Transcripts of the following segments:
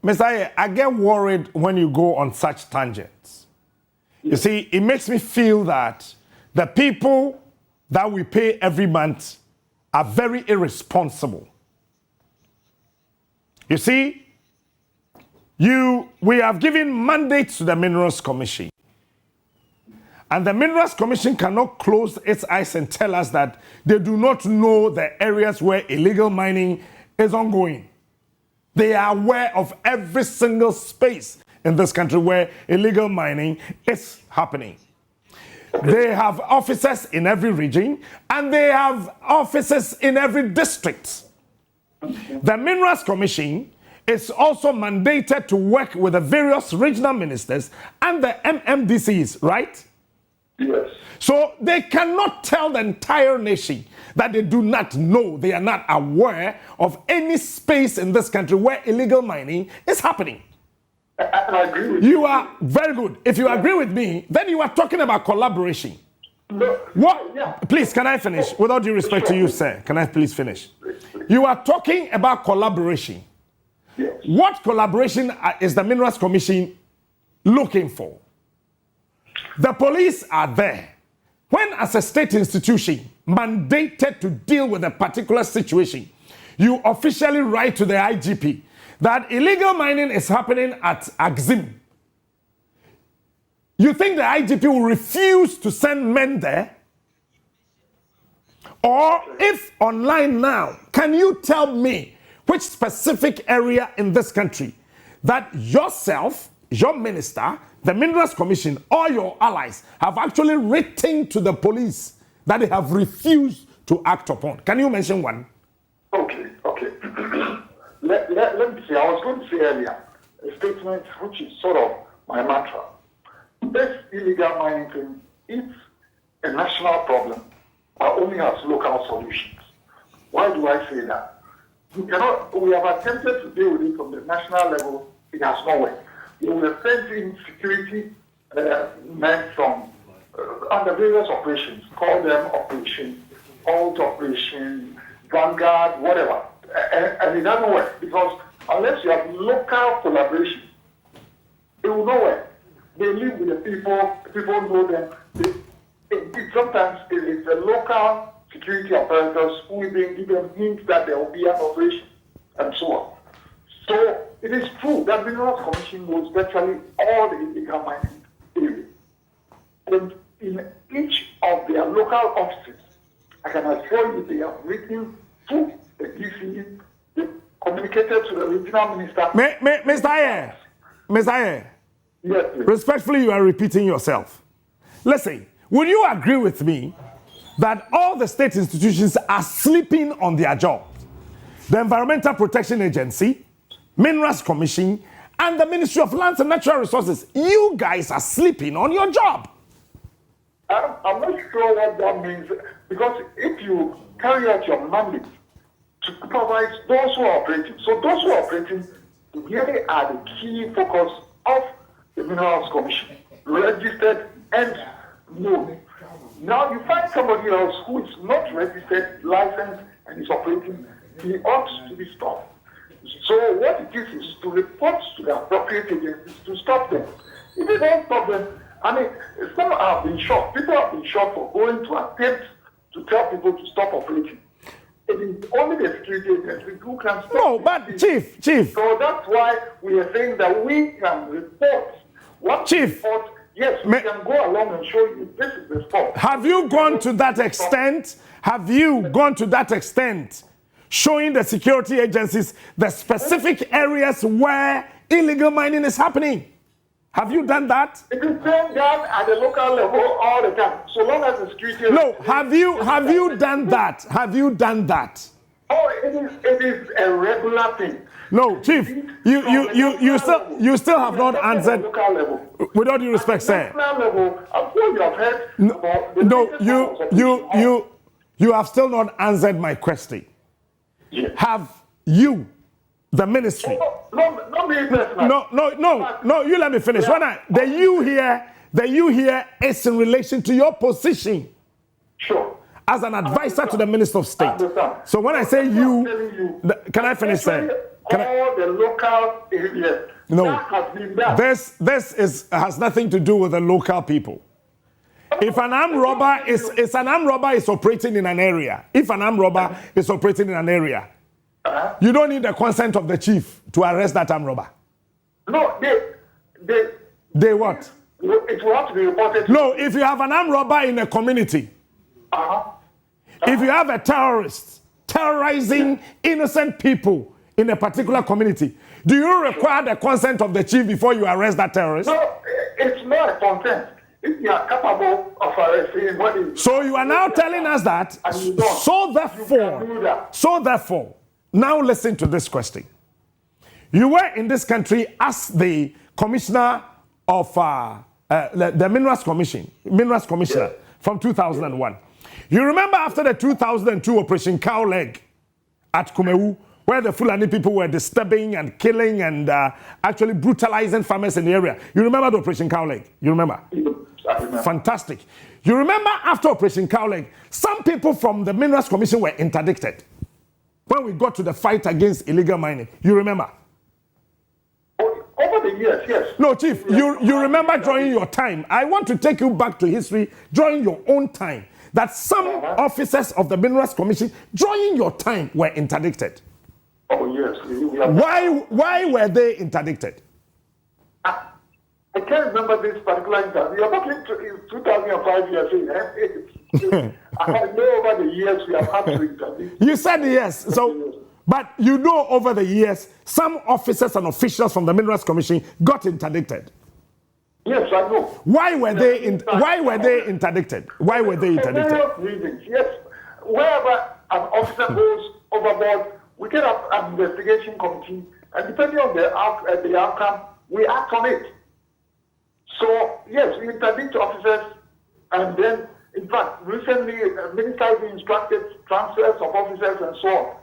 Mr. Aryee, I get worried when you go on such tangents. You see, it makes me feel that the people that we pay every month are very irresponsible. You see, we have given mandates to the Minerals Commission. And the Minerals Commission cannot close its eyes and tell us that they do not know the areas where illegal mining is ongoing. They are aware of every single space in this country where illegal mining is happening. They have officers in every region and they have officers in every district. The Minerals Commission is also mandated to work with the various regional ministers and the MMDCs, right? Yes. So they cannot tell the entire nation that they do not know, they are not aware of any space in this country where illegal mining is happening. I agree with you. You are very good. If you agree with me, then you are talking about collaboration. No, What? yeah. Please, can I finish? With all due respect to you, sir, can I please finish? You are talking about collaboration. Yes. What collaboration is the Minerals Commission looking for? The police are there. When, as a state institution, mandated to deal with a particular situation, you officially write to the IGP that illegal mining is happening at Axim. You think the IGP will refuse to send men there? Or if online now, can you tell me which specific area in this country that yourself, your minister, the Minerals Commission, or your allies have actually written to the police that they have refused to act upon? Can you mention one? Okay. Let me say, I was going to say earlier, a statement which is sort of my mantra. This illegal mining thing is a national problem, but only has local solutions. Why do I say that? We have attempted to deal with it from the national level, it has not worked. We have sent in security men from under various operations, call them Operation Alt, Operation Vanguard, whatever. And it doesn't work because unless you have local collaboration, it will not work. They live with the people know them. Sometimes it is the local security apparatus who will give them hints that there will be an operation and so on. So it is true that the Minerals Commission knows virtually all the illegal mining areas. And in each of their local offices, I can assure you they have written to the DC, they communicated to the regional minister. Mr. Aryee, Yes, please. Respectfully, you are repeating yourself. Listen, would you agree with me that all the state institutions are sleeping on their job? The Environmental Protection Agency, Minerals Commission, and the Ministry of Lands and Natural Resources, you guys are sleeping on your job. I'm not sure what that means, because if you carry out your mandate to supervise those who are operating, so those who are operating really are the key focus of the Minerals Commission, registered and known. Now you find somebody else who is not registered, licensed, and is operating, he ought to be stopped. So what it is to report to the appropriate agencies to stop them. If they don't stop them, I mean, some have been shot. People have been shot for going to attempt to tell people to stop operating. It is only the security agencies who can stop. No, but Chief. So that's why we are saying that we can report. Chief, yes, we can go along and show you this is the spot. Have you gone to that extent? Have you gone to that extent, showing the security agencies the specific areas where illegal mining is happening? Have you done that? It is being done at the local level all the time. So long as the security. No, have you done that? Have you done that? Oh, it is a regular thing. No, Chief, you still have not answered. With all due respect, sir. Level, I'm sure you have heard about the No, you have still not answered my question. Yes. Have you, the ministry? No, me personally. No, you let me finish. Yeah. The you here is in relation to your position. Sure. As an advisor to the Minister of State. So when I say you, can I finish, sir? all the local areas. No, that has been done. this has nothing to do with the local people. If an armed robber is operating in an area, if an armed robber is operating in an area, you don't need the consent of the chief to arrest that armed robber. No, They what? It will have to be reported. No, if you have an armed robber in a community, if you have a terrorist terrorizing innocent people in a particular community, do you require the consent of the chief before you arrest that terrorist? No, it's not a consent. If you are capable of arresting what is... So you are now telling us that, so therefore, now listen to this question. You were in this country as the commissioner of the Minerals Commissioner from 2001. You remember after the 2002 Operation Cow Leg at Kumewu, where the Fulani people were disturbing and killing and actually brutalizing farmers in the area. You remember the Operation Cow Leg? You remember? Fantastic. You remember after Operation Cow Leg, some people from the Minerals Commission were interdicted when we got to the fight against illegal mining. You remember? Over the years, yes. No, Chief, you remember during your time. I want to take you back to history during your own time, that some officers of the Minerals Commission during your time were interdicted. Oh, yes. Why were they interdicted? I can't remember this particular interview. You're talking to 2005 years. I know over the years we have had to interdict. You said yes. So, but you know over the years, some officers and officials from the Minerals Commission got interdicted. Yes, I know. Why were they interdicted? Why were they interdicted? For various reasons, yes. Wherever an officer goes overboard, we get up an investigation committee, and depending on the outcome, we act on it. So, yes, we interdict officers, and then, in fact, recently, ministers instructed transfers of officers and so on,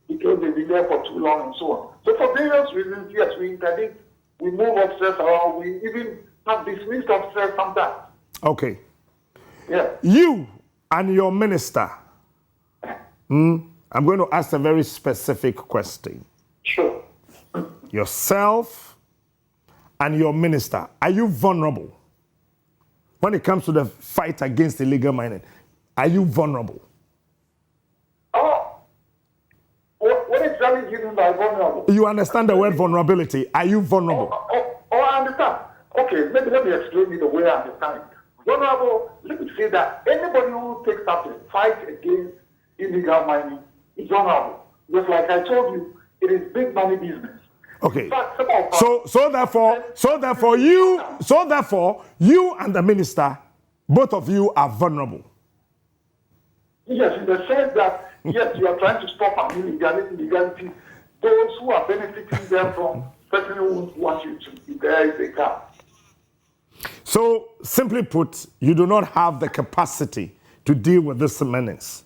because they've been there for too long and so on. So, for various reasons, yes, we interdict, we move officers around, we even have dismissed officers sometimes. Okay. Yeah. You and your minister, I'm going to ask a very specific question. Sure. Yourself and your minister, are you vulnerable when it comes to the fight against illegal mining? Are you vulnerable? Oh, what exactly do you mean by vulnerable? You understand the word vulnerability. Are you vulnerable? I understand. Okay, let me explain it the way I understand it. Vulnerable, let me say that anybody who takes up a fight against illegal mining is vulnerable. Just like I told you, it is big money business. Okay. So therefore you and the minister, both of you are vulnerable. Yes, in the sense that yes, you are trying to stop an illegality. Those who are benefiting them from certainly won't want you to be there if they can. So simply put, you do not have the capacity to deal with this menace.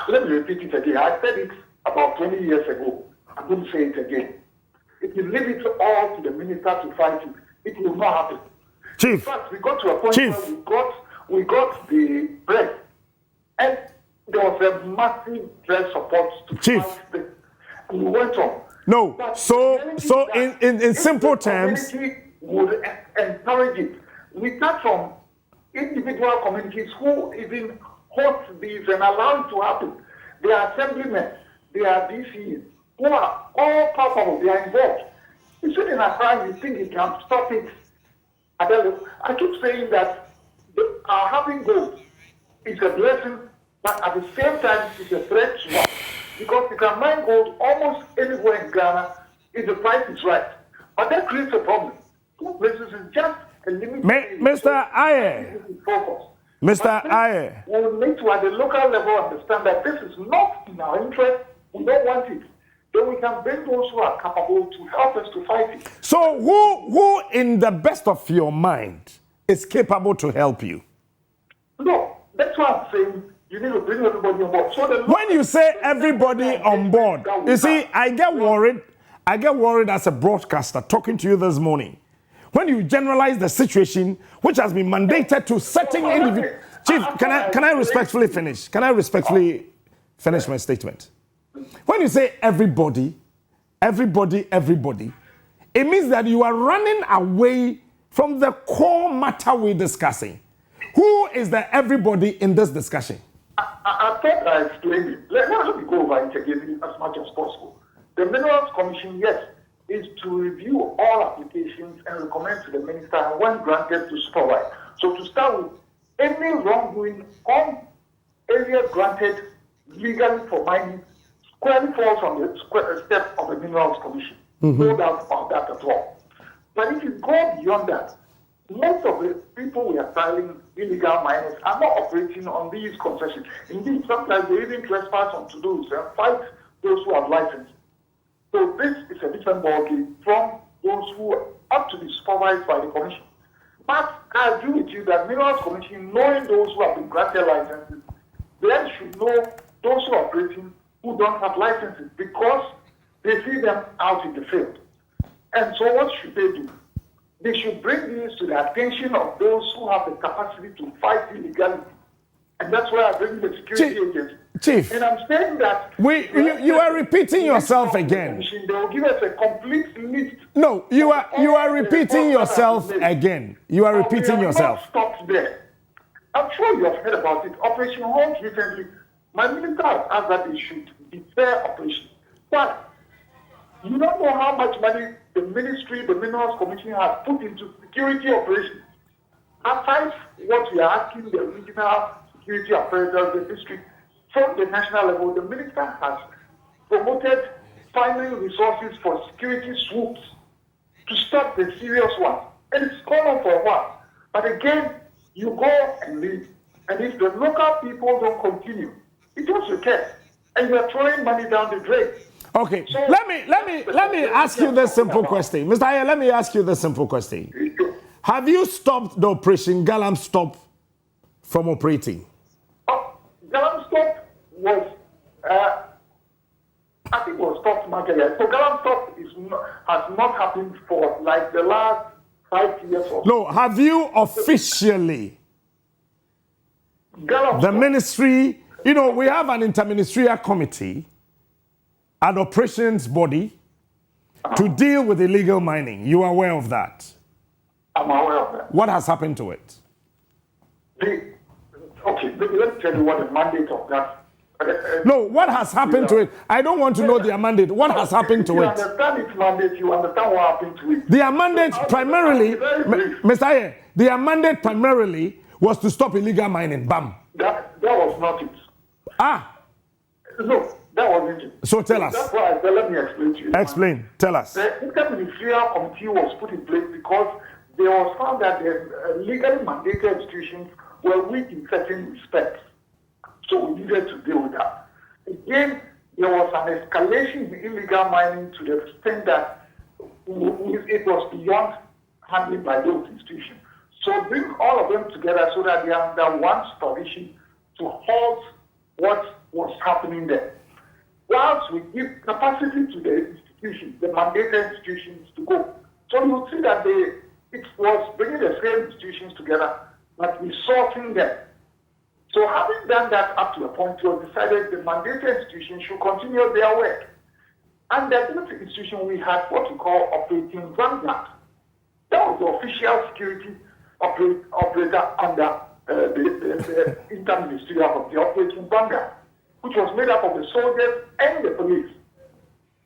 Let me repeat it again. I said it about 20 years ago. I'm going to say it again. If you leave it all to the minister to fight it, it will not happen. Chief. In fact, we got to a point where we got the press, and there was a massive press support to fight it. And we went on. No. So in simple terms, the community would encourage it. We start from individual communities who even host these and allow it to happen. They are assemblymen, they are DCs, who are all palpable, they are involved. You sit in a crime, you think you can stop it. I keep saying that our having gold is a blessing, but at the same time, it's a threat to us. Because you can mine gold almost anywhere in Ghana if the price is right. But that creates a problem. Two places is just a limited... Mr. Aryee. Mr. Aryee. We need to, at the local level, understand that this is not in our interest. We don't want it. Then we can bring those who are capable to help us to fight it. So who in the best of your mind is capable to help you? No, that's why I'm saying you need to bring everybody on board. So when you say everybody on board, you see, I get worried as a broadcaster talking to you this morning. When you generalize the situation, which has been mandated to certain individuals. Chief, can I respectfully finish? Can I respectfully finish my statement? When you say everybody, it means that you are running away from the core matter we're discussing. Who is the everybody in this discussion? I thought I explained it. Let me go over it again as much as possible. The Minerals Commission, yes, is to review all applications and recommend to the minister and when granted to supervise. So to start with, any wrongdoing on areas granted legally for mining squarely falls on the step of the Minerals Commission. No doubt about that at all. But if you go beyond that, most of the people we are filing illegal miners are not operating on these concessions. Indeed, sometimes they even trespass onto those and fight those who have licenses. So this is a different ballgame from those who ought to be supervised by the Commission. But I agree with you that Minerals Commission, knowing those who have been granted licenses, then should know those who are operating who don't have licenses because they see them out in the field. And so what should they do? They should bring this to the attention of those who have the capacity to fight illegality. And that's why I bring the security agency. Chief, and I'm saying that you are repeating yourself again. They will give us a complete list. No, you are repeating yourself again. You are repeating yourself. Stopped there. I'm sure you have heard about it. Operation Homes recently. My minister has asked that it should be fair operation. But you don't know how much money the ministry, the Minerals Commission has put into security operations. Aside what we are asking the regional security appraisals, the district, from the national level, the minister has promoted finding resources for security swoops to stop the serious one. And it's gone on for a while. But again, you go and leave. And if the local people don't continue, it just recurs. And you are throwing money down the drain. Okay, so let me ask you this simple question. Mr. Aryee, let me ask you this simple question. Have you stopped the operation Galamsey from operating? Galamsey was, I think was stopped Maakye. So Galamsey has not happened for like the last 5 years or so. No, have you officially, the ministry, you know, we have an interministerial committee, an operations body to deal with illegal mining. You are aware of that? I'm aware of that. What has happened to it? Okay, let me tell you what the mandate of that. No, what has happened to it? I don't want to know their mandate. What has happened to it? You understand its mandate, you understand what happened to it. Their mandate primarily, Mr. Aryee, their mandate primarily was to stop illegal mining. Bam. That was not it. No, that wasn't it. So tell us. That's why I said, let me explain to you. Explain. Tell us. The interministerial committee was put in place because there was found that the legally mandated institutions were weak in certain respects. So we needed to deal with that. Again, there was an escalation in illegal mining to the extent that it was beyond handling by those institutions. So bring all of them together so that they are under one supervision to halt what was happening there. Whilst we give capacity to the institutions, the mandated institutions to go. So you'll see that it was bringing the same institutions together, but resorting them. So having done that up to a point, it was decided the mandated institutions should continue their work. And the institution we had what we call operating vanguard. That was the official security operator under the interministerial of the operating vanguard, which was made up of the soldiers and the police.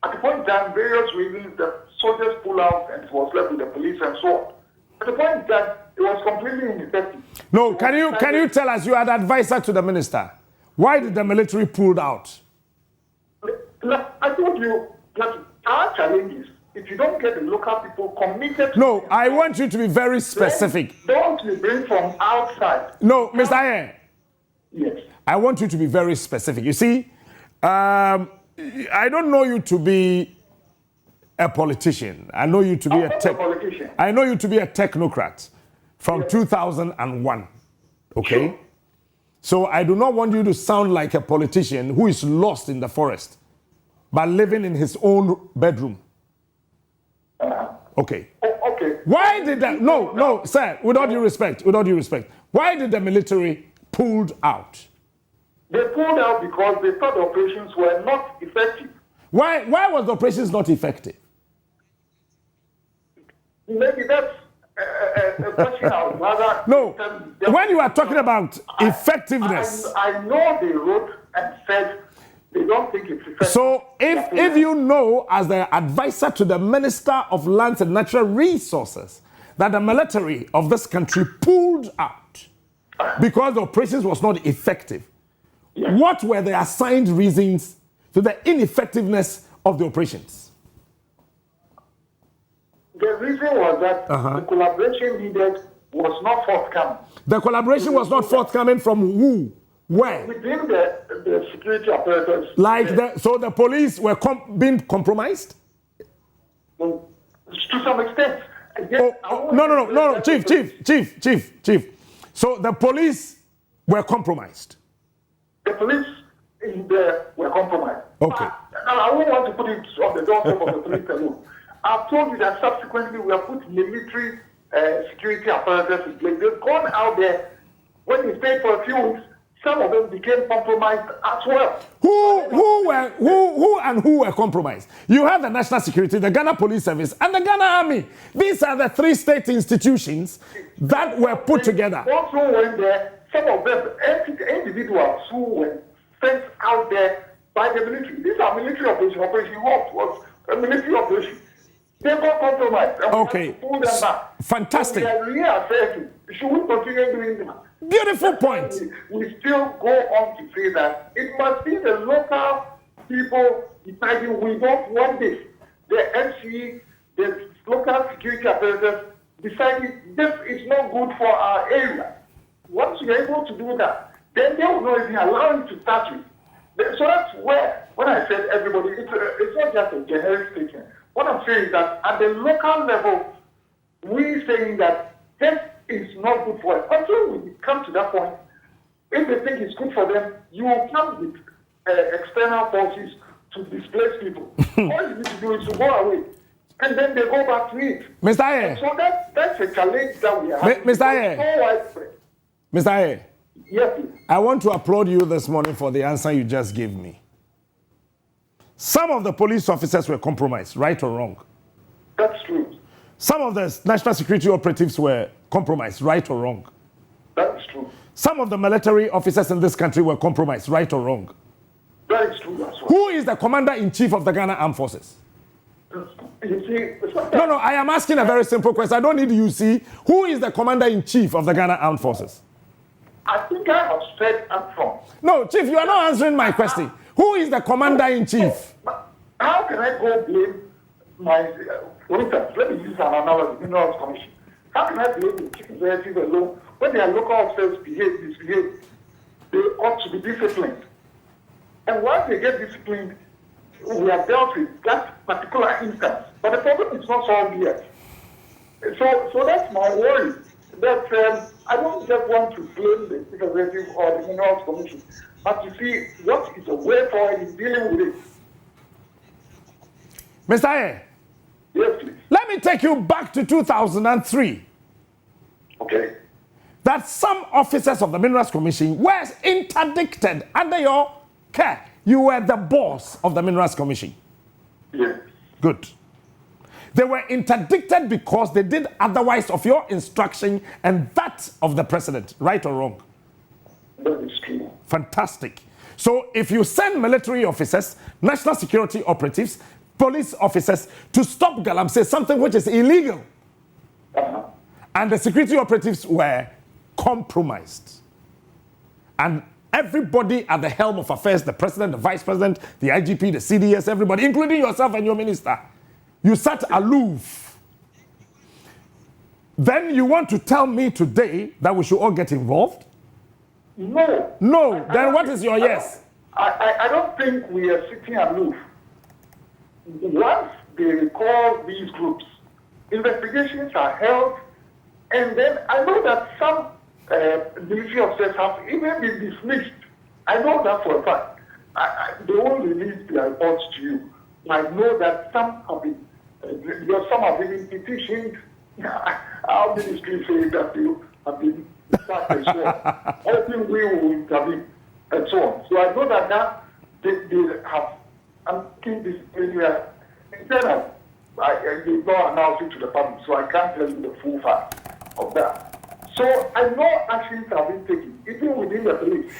At the point in time, various reasons, the soldiers pulled out and it was left with the police and so on. At the point in time, it was completely ineffective. No, can you tell us, you are the advisor to the minister, why did the military pull out? I told you that our challenge is, if you don't get the local people committed... No, I want you to be very specific. Don't you bring from outside. No, Mr. Aryee. Yes. I want you to be very specific. You see, I don't know you to be a politician. I know you to be a politician. I know you to be a technocrat from 2001. Okay? Sure. So I do not want you to sound like a politician who is lost in the forest, but living in his own bedroom. Okay. Okay. Why did that? No, sir, with all due respect, why did the military pulled out? They pulled out because they thought the operations were not effective. Why was the operations not effective? Maybe that's a question I would rather... No, when you are talking about effectiveness... I know they wrote and said they don't think it's effective. So if you know, as the advisor to the Minister of Lands and Natural Resources, that the military of this country pulled out because the operations was not effective, yes. What were the assigned reasons to the ineffectiveness of the operations? The reason was that the collaboration needed was not forthcoming. The collaboration was not forthcoming from who? Where? Within the security apparatus. So the police were being compromised? To some extent. No, Chief. So the police were compromised? The police in there were compromised. Okay. I won't want to put it on the doorstep of the police alone. I've told you that subsequently we have put military security apparatus in place. They've gone out there. When they stayed for a few weeks, some of them became compromised as well. Who were compromised? You have the National Security, the Ghana Police Service, and the Ghana Army. These are the three state institutions that were put together. Also went there, some of them, individuals who were sent out there by the military. These are military operations. Operation Hawk was a military operation. They got compromised. And okay. We have to pull them back. Fantastic. So we are reassessing. Should we continue doing that? Beautiful point. We still go on to say that it must be the local people deciding we don't want this. The MC, the local security apparatus deciding this is not good for our area. Once you're able to do that, then they will know if you allow you to start with. So that's where, when I said everybody, it's not just a generic statement. What I'm saying is that at the local level, we're saying that this is not good for us. Until we come to that point, if they think it's good for them, you will come with external forces to displace people. All you need to do is to go away. And then they go back to it. Mr. Aryee. So that's a challenge that we have. Mr. Aryee. So widespread. Mr. Aryee. Yes, please. I want to applaud you this morning for the answer you just gave me. Some of the police officers were compromised, right or wrong? That's true. Some of the national security operatives were compromised, right or wrong? That is true. Some of the military officers in this country were compromised, right or wrong? That is true as well. Who is the commander-in-chief of the Ghana Armed Forces? You see, No, I am asking a very simple question. I don't need you see. Who is the commander-in-chief of the Ghana Armed Forces? I think I have said up front. No, Chief, you are not answering my question. Who is the commander-in-chief? How can I go blame my, for instance, let me use an analogy, Minerals Commission. How can I blame the chief executive alone when their local officers misbehave? They ought to be disciplined. And once they get disciplined, we have dealt with that particular instance. But the problem is not solved yet. So that's my worry. That I don't just want to blame the chief executive or the Minerals Commission, but to see what is the way forward in dealing with it. Mr. Aryee. Yes, please. Let me take you back to 2003. Okay. That some officers of the Minerals Commission were interdicted under your care. You were the boss of the Minerals Commission. Yes. Good. They were interdicted because they did otherwise of your instruction and that of the president, right or wrong? That is true. Fantastic. So if you send military officers, national security operatives, police officers to stop Galamsey, something which is illegal, and the security operatives were compromised, and everybody at the helm of affairs, the president, the vice president, the IGP, the CDS, everybody, including yourself and your minister, you sat aloof. Then you want to tell me today that we should all get involved? No. Then what is your yes? I don't think we are sitting aloof. Once they recall these groups, investigations are held, and then I know that some military officers have even been dismissed. I know that for a fact. They won't release their reports to you. I know that some have been, because some have been petitioned. Our ministry says that they have been sacked as well. I think we will intervene. and so on. So I know that they have, I'm keeping this area internal. They don't announce it to the public, so I can't tell you the full fact of that. So I know actions have been taken, even within the police.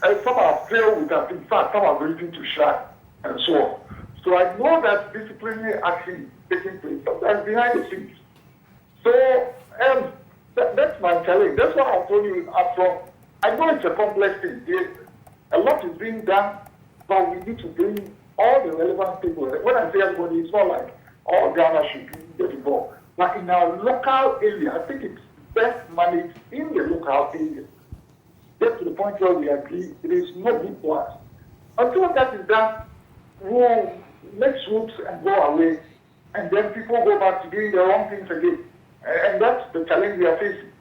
And some are failed with that. In fact, some are going to shine and so on. So I know that disciplinary action is taking place, sometimes behind the scenes. So that's my challenge. That's what I told you up front. I know it's a complex thing. A lot is being done, but we need to bring all the relevant people. When I say everybody, it's not like all Ghana should get involved. But in our local area, I think it's best managed in the local area. Get to the point where we agree it is no good for us. Until that is done, we'll make swoops and go away, and then people go back to doing the wrong things again. And that's the challenge we are facing.